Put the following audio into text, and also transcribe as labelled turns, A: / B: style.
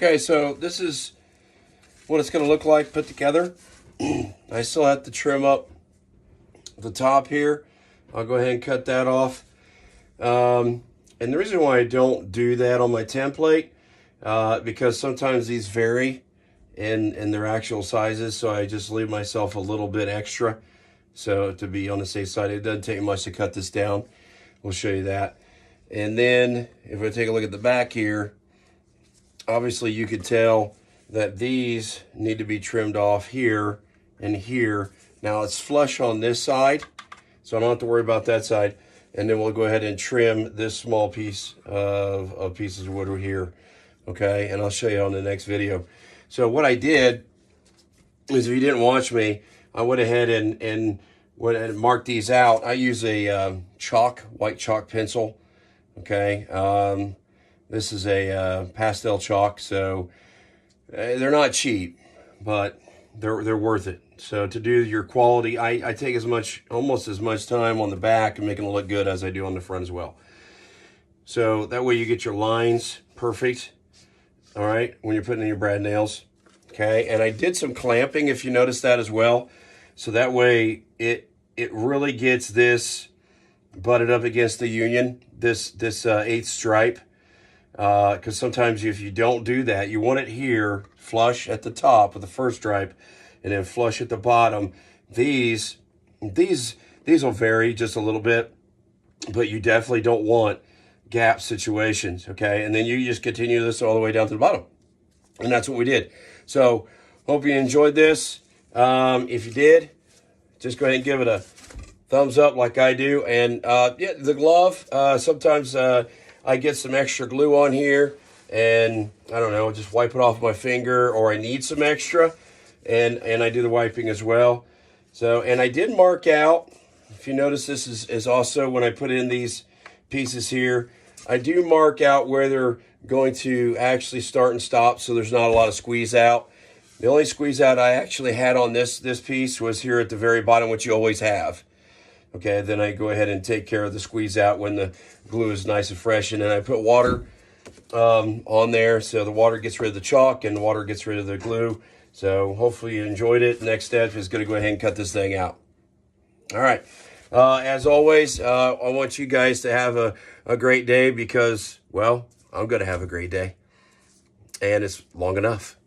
A: Okay, so this is what it's going to look like put together. I still have to trim up the top here. I'll go ahead and cut that off. And the reason why I don't do that on my template, because sometimes these vary in their actual sizes, so I just leave myself a little bit extra. So to be on the safe side, it doesn't take much to cut this down. We'll show you that. And then if I take a look at the back here, obviously you could tell that these need to be trimmed off here and here. Now it's flush on this side, so I don't have to worry about that side. And then we'll go ahead and trim this small piece of pieces of wood here. Okay, and I'll show you on the next video. So what I did is, if you didn't watch me, I went ahead and marked these out. I use a white chalk pencil. Okay, this is a pastel chalk, so they're not cheap, but they're worth it. So to do your quality, I take almost as much time on the back and making it look good as I do on the front as well. So that way you get your lines perfect, all right, when you're putting in your brad nails. Okay, and I did some clamping, if you noticed that as well. So that way it really gets this butted up against the union, this 8th stripe. Because sometimes if you don't do that, you want it here flush at the top of the first stripe and then flush at the bottom. These will vary just a little bit, but you definitely don't want gap situations, okay? And then you just continue this all the way down to the bottom. And that's what we did. So hope you enjoyed this. If you did, just go ahead and give it a thumbs up like I do. And yeah, the glove, sometimes I get some extra glue on here and I don't know, just wipe it off my finger, or I need some extra, and I do the wiping as well. So, and I did mark out, if you notice, this is also when I put in these pieces here, I do mark out where they're going to actually start and stop, so there's not a lot of squeeze out. The only squeeze out I actually had on this piece was here at the very bottom, which you always have. Okay, then I go ahead and take care of the squeeze out when the glue is nice and fresh. And then I put water on there, so the water gets rid of the chalk and the water gets rid of the glue. So hopefully you enjoyed it. Next step is going to go ahead and cut this thing out. All right. As always, I want you guys to have a great day, because, well, I'm going to have a great day. And it's long enough.